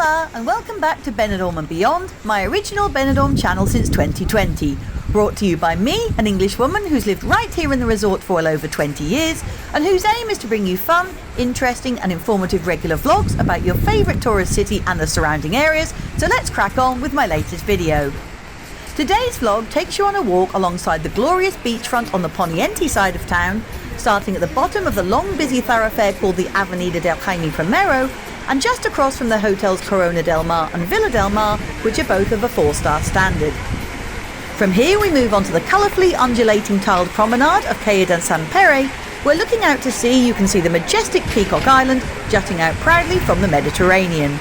Hola and welcome back to Benidorm and Beyond, my original Benidorm channel since 2020. Brought to you by me, an English woman who's lived right here in the resort for well over 20 years and whose aim is to bring you fun, interesting and informative regular vlogs about your favourite tourist city and the surrounding areas, so let's crack on with my latest video. Today's vlog takes you on a walk alongside the glorious beachfront on the Poniente side of town, starting at the bottom of the long busy thoroughfare called the Avenida del Jaime Primero, and just across from the hotels Corona del Mar and Villa del Mar, which are both of a 4-star standard. From here we move on to the colourfully undulating tiled promenade of Calle del San Pere, where looking out to sea you can see the majestic Peacock Island jutting out proudly from the Mediterranean.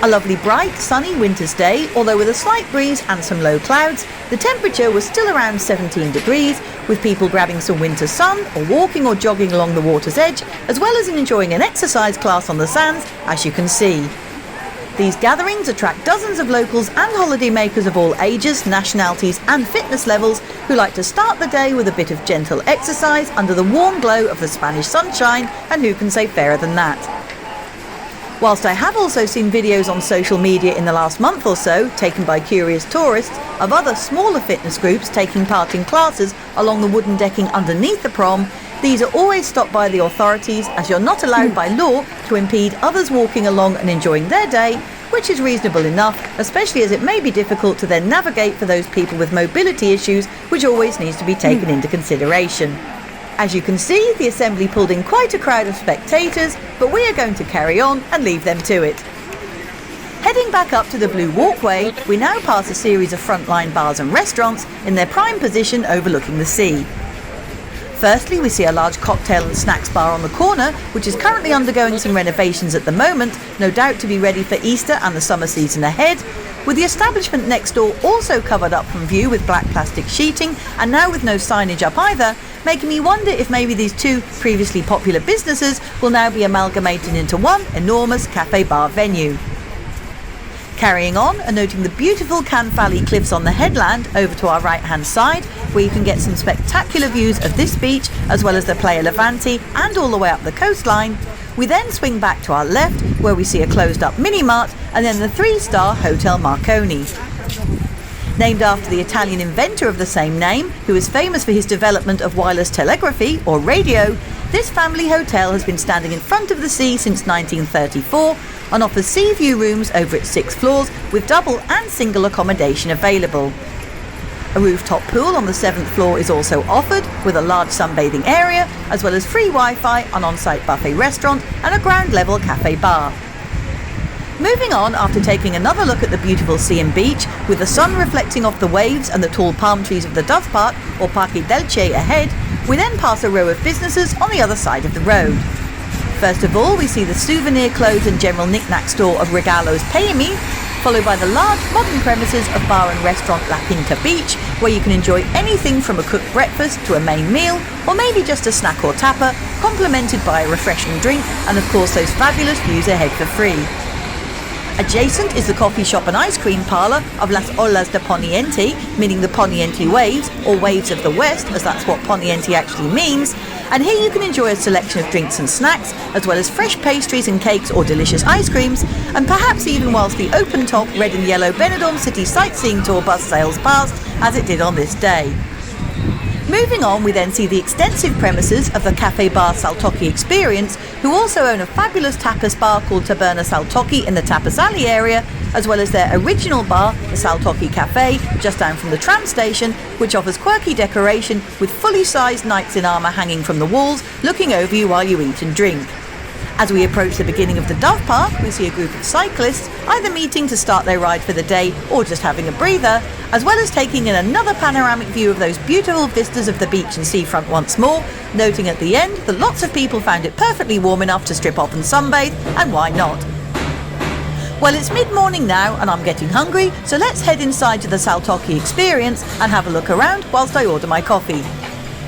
A lovely bright sunny winter's day, although with a slight breeze and some low clouds, the temperature was still around 17 degrees, with people grabbing some winter sun or walking or jogging along the water's edge, as well as enjoying an exercise class on the sands, as you can see. These gatherings attract dozens of locals and holidaymakers of all ages, nationalities and fitness levels who like to start the day with a bit of gentle exercise under the warm glow of the Spanish sunshine, and who can say fairer than that? Whilst I have also seen videos on social media in the last month or so, taken by curious tourists, of other smaller fitness groups taking part in classes along the wooden decking underneath the prom, these are always stopped by the authorities, as you're not allowed by law to impede others walking along and enjoying their day, which is reasonable enough, especially as it may be difficult to then navigate for those people with mobility issues, which always needs to be taken into consideration. As you can see, the assembly pulled in quite a crowd of spectators, but we are going to carry on and leave them to it. Heading back up to the Blue Walkway, we now pass a series of frontline bars and restaurants in their prime position overlooking the sea. Firstly, we see a large cocktail and snacks bar on the corner, which is currently undergoing some renovations at the moment, no doubt to be ready for Easter and the summer season ahead, with the establishment next door also covered up from view with black plastic sheeting and now with no signage up either, making me wonder if maybe these two previously popular businesses will now be amalgamated into one enormous cafe bar venue. Carrying on and noting the beautiful Can Valley cliffs on the headland over to our right hand side, where you can get some spectacular views of this beach as well as the Playa Levante and all the way up the coastline, we then swing back to our left where we see a closed up mini mart and then the 3-star Hotel Marconi. Named after the Italian inventor of the same name, who is famous for his development of wireless telegraphy or radio, this family hotel has been standing in front of the sea since 1934 and offers sea view rooms over its 6 floors with double and single accommodation available. A rooftop pool on the 7th floor is also offered, with a large sunbathing area, as well as free Wi-Fi, an on-site buffet restaurant and a ground level cafe bar. Moving on, after taking another look at the beautiful sea and beach, with the sun reflecting off the waves and the tall palm trees of the Dove Park, or Parque del Che ahead, we then pass a row of businesses on the other side of the road. First of all, we see the souvenir clothes and general knick-knack store of Regalos Payme, followed by the large modern premises of bar and restaurant La Pinta Beach, where you can enjoy anything from a cooked breakfast to a main meal, or maybe just a snack or tapa, complemented by a refreshing drink and of course those fabulous views ahead for free. Adjacent is the coffee shop and ice cream parlour of Las Olas de Poniente, meaning the Poniente Waves, or Waves of the West, as that's what Poniente actually means, and here you can enjoy a selection of drinks and snacks, as well as fresh pastries and cakes or delicious ice creams, and perhaps even whilst the open-top red and yellow Benidorm City sightseeing tour bus sails past, as it did on this day. Moving on, we then see the extensive premises of the cafe bar SALTOKI Experience, who also own a fabulous tapas bar called Taberna SALTOKI in the Tapas Alley area, as well as their original bar, the SALTOKI Cafe, just down from the tram station, which offers quirky decoration with fully sized knights in armour hanging from the walls, looking over you while you eat and drink. As we approach the beginning of the Dove Park, we see a group of cyclists either meeting to start their ride for the day or just having a breather, as well as taking in another panoramic view of those beautiful vistas of the beach and seafront once more, noting at the end that lots of people found it perfectly warm enough to strip off and sunbathe, and why not? Well, it's mid-morning now and I'm getting hungry, so let's head inside to the SALTOKI Experience and have a look around whilst I order my coffee.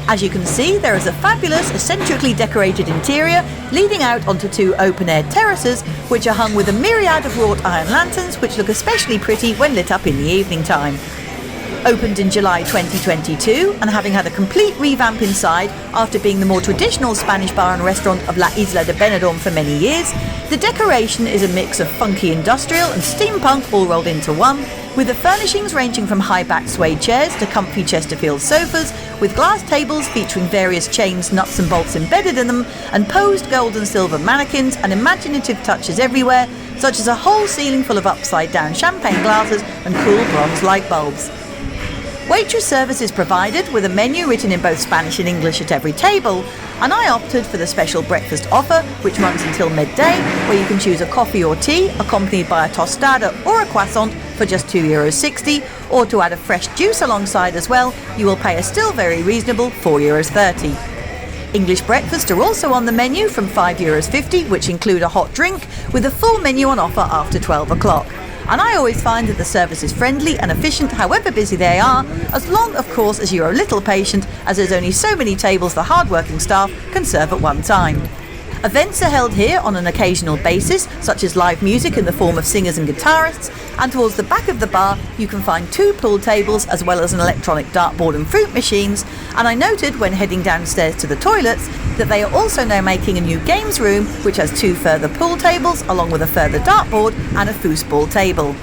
As you can see, there is a fabulous, eccentrically decorated interior leading out onto 2 open-air terraces, which are hung with a myriad of wrought iron lanterns which look especially pretty when lit up in the evening time. Opened in July 2022 and having had a complete revamp inside after being the more traditional Spanish bar and restaurant of La Isla de Benidorm for many years, the decoration is a mix of funky industrial and steampunk all rolled into one, with the furnishings ranging from high-back suede chairs to comfy Chesterfield sofas, with glass tables featuring various chains, nuts and bolts embedded in them, and posed gold and silver mannequins and imaginative touches everywhere, such as a whole ceiling full of upside-down champagne glasses and cool bronze light bulbs. Waitress service is provided with a menu written in both Spanish and English at every table, and I opted for the special breakfast offer, which runs until midday, where you can choose a coffee or tea accompanied by a tostada or a croissant for just €2.60, or to add a fresh juice alongside as well, you will pay a still very reasonable €4.30. English breakfast are also on the menu from €5.50, which include a hot drink, with a full menu on offer after 12 o'clock. And I always find that the service is friendly and efficient however busy they are, as long, of course, as you're a little patient, as there's only so many tables the hard-working staff can serve at one time. Events are held here on an occasional basis, such as live music in the form of singers and guitarists, and towards the back of the bar you can find 2 pool tables as well as an electronic dartboard and fruit machines, and I noted when heading downstairs to the toilets that they are also now making a new games room which has 2 further pool tables along with a further dartboard and a foosball table.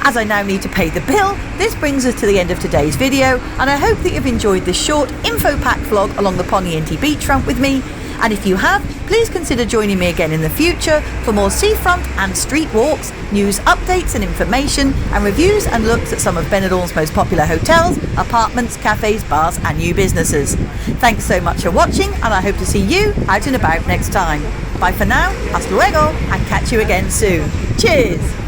As I now need to pay the bill, this brings us to the end of today's video, and I hope that you've enjoyed this short info-packed vlog along the Poniente Beachfront with me. And if you have, please consider joining me again in the future for more seafront and street walks, news updates and information, and reviews and looks at some of Benidorm's most popular hotels, apartments, cafes, bars and new businesses. Thanks so much for watching, and I hope to see you out and about next time. Bye for now, hasta luego, and catch you again soon. Cheers!